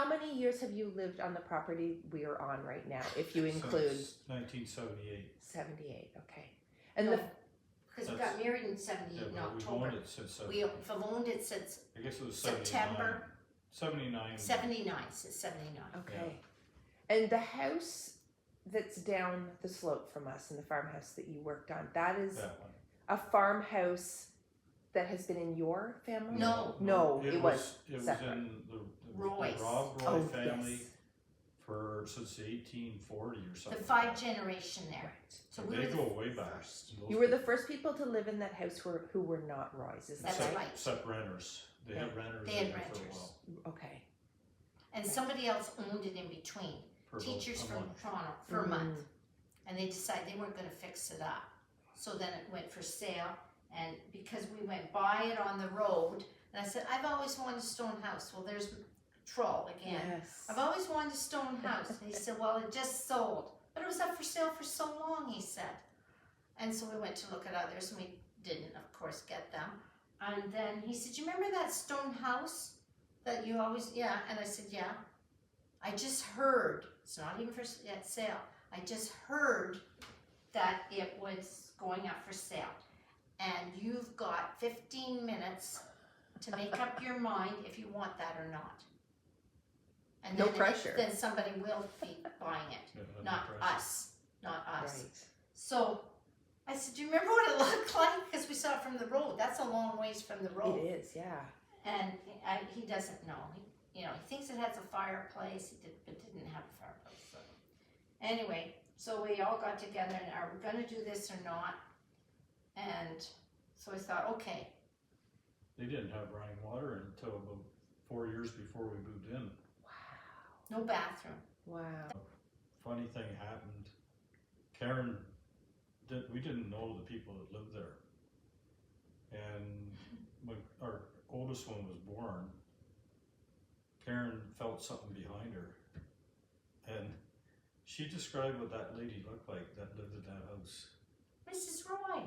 many years have you lived on the property we are on right now, if you include? Since 1978. 78, okay. And No, the, because we got married in 78 in We've October. owned it since We've owned it since I guess it was September 79. 79, since 79. okay. And the house that's down the slope from us, and the farmhouse that you worked on, that is That one. a farmhouse that has been in your family? No. No, it was It separate. was in the Roy's. Rob Roy Oh, family yes. for since 1840 or The something. 5 generation there. Right. So we They were go the way back. first. Those You were the people. first people to live in that house who were not Roy's, is that That's right? right. Except renters. They had renters They had in there for a renters. while. Okay. And somebody else owned it in between. For about Teachers a from month. Toronto for a month. Mm. And they decided they weren't going to fix it up. So then it went for sale. And because we went by it on the road, and I said, I've always wanted a stone house. Well, there's Troll again. Yes. I've always wanted a stone house. And he said, well, it just sold. But it was up for sale for so long, he said. And so we went to look at others, and we didn't, of course, get them. And then he said, you remember that stone house that you always, yeah. And I said, yeah. I just heard, it's not even for sale. I just heard that it was going up for sale. And you've got 15 minutes to make up your mind if you want that or not. And No then pressure. Then somebody will be buying it, Yeah, not pressure. us, not us. Right. So I said, do you remember what it looked like? Because we saw it from the road. That's a long ways from the road. It is, yeah. And he doesn't know. He thinks it has a fireplace, but didn't have a fireplace. So. Anyway, so we all got together and are we going to do this or not? And so I thought, okay. They didn't have running water until about 4 years before we moved in. Wow. No bathroom. Wow. Funny thing happened. Karen, we didn't know the people that lived there. And when our oldest one was born, Karen felt something behind her. And she described what that lady looked like that lived in that house. Mrs. Roy.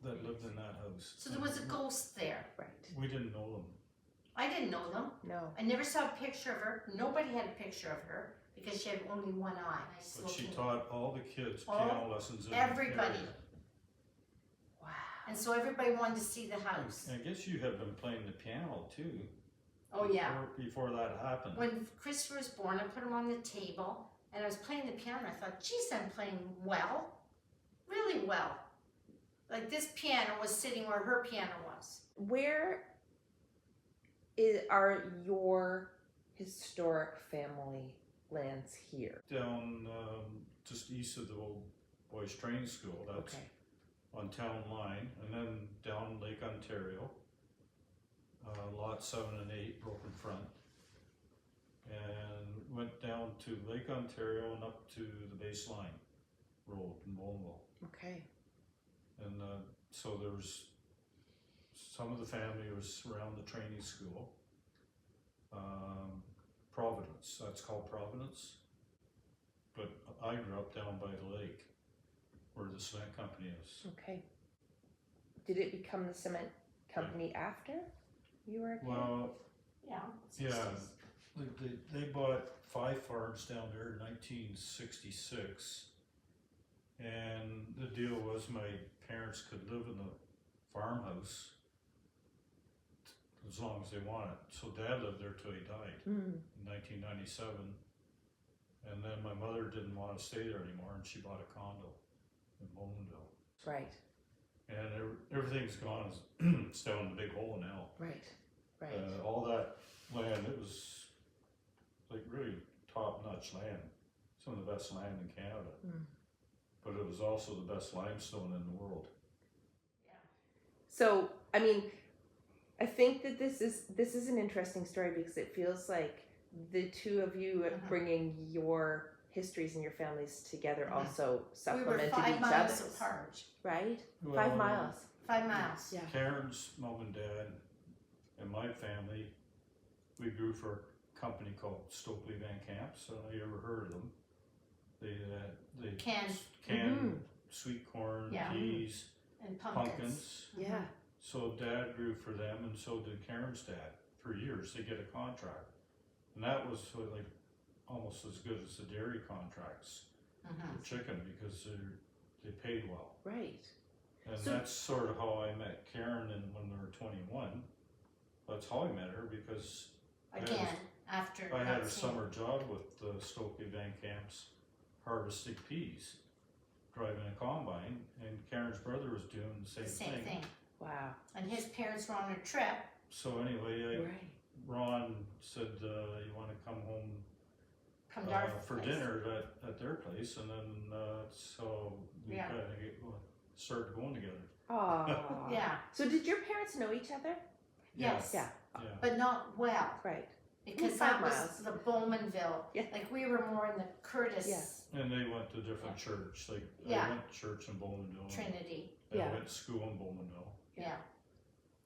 That lived in that house. So there was a ghost there. Right. We didn't know them. I didn't know them. No. I never saw a picture of her. Nobody had a picture of her because she had only one eye. Nice But she looking. taught all the kids All- piano lessons in everybody. the area. Wow. And so everybody wanted to see the house. And I guess you had been playing the piano too. Oh yeah. Before that happened. When Christopher was born, I put him on the table and I was playing the piano. I thought, geez, I'm playing well. Really well. Like this piano was sitting where her piano was. Where are your historic family lands here? Down just east of the old boys training school. That's Okay. on town line, and then down Lake Ontario, lot 7 and 8, broken front, and went down to Lake Ontario and up to the baseline road in Mullenville. Okay. And so there was some of the family was around the training school. Providence, that's called Providence. But I grew up down by the lake where the cement company is. Okay. Did it become the cement company after you were a kid? Well, Yeah. yeah, 60s. they bought 5 farms down there in 1966. And the deal was my parents could live in the farmhouse as long as they wanted. So Dad lived there till he died in 1997. And then my mother didn't want to stay there anymore and she bought a condo in Bowmanville. Right. And everything's gone, it's down in the big hole now. Right. Right. All that land, it was like really top-notch land. Some of the best land in Canada. But it was also the best limestone in the world. So, I mean, I think that this is an interesting story because it feels like the two of you bringing your histories and your families together also We were supplemented 5 each miles other's, apart. right? Well, 5 miles. 5 miles. Yeah. Karen's mom and dad and my family, we grew for a company called Stokely Van Camps. So you ever heard of them? They Canned. sweet corn, Yeah. peas, And pumpkins. pumpkins. Yeah. So Dad grew for them, and so did Karen's dad for years. They get a contract, And that was like almost as good as the dairy contracts for chicken, because they paid well. Right. And So- that's sort of how I met Karen, and when we were 21. That's how I met her, because Again, after I had not a seeing- summer job with the Stokely Van Camps harvesting peas, driving a combine, and Karen's brother was doing the the same thing. Wow. And his parents were on a trip. So anyway, Right. Ron said, you wanna come home Come to our for place. dinner at their place, and then, so we Yeah. kinda started going together. Oh. Yeah, So did your parents know each other? yes. Yeah. Yeah. But not well, Right. because 5 that was miles. the Bowmanville. Yeah. Like we were more in the Curtis Yeah. And they went to different church, like, Yeah. I went to church in Bowmanville. Trinity. And Yeah. I went to school in Bowmanville. Yeah.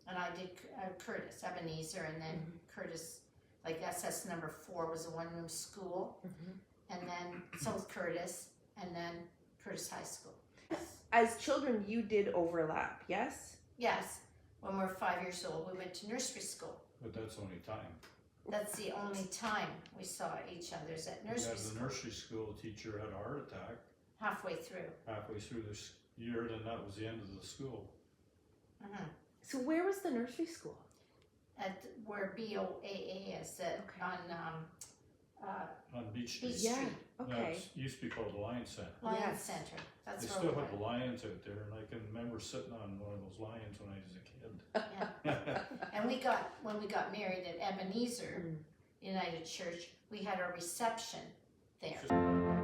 And I did Curtis, Ebenezer, and then Curtis, like SS number 4 was a one-room school, Mhm. and then South Curtis, and then Curtis High School. As children, you did overlap, yes? Yes, when we were 5 years old, we went to nursery school. But that's only time. That's the only time we saw each other's at nursery The school, nursery school teacher had a heart attack halfway through. halfway through this year, then that was the end of the school. Mhm. So where was the nursery school? At where BOAA is, Okay. on On Beach Street. Beach Yeah. Street, Okay. It used to be called the Lion Center. Lions Yes. Center. That's They where still we have the went. lions out there, and I can remember sitting on one of those lions when I was a kid. And when we got married at Ebenezer United Church, we had our reception there.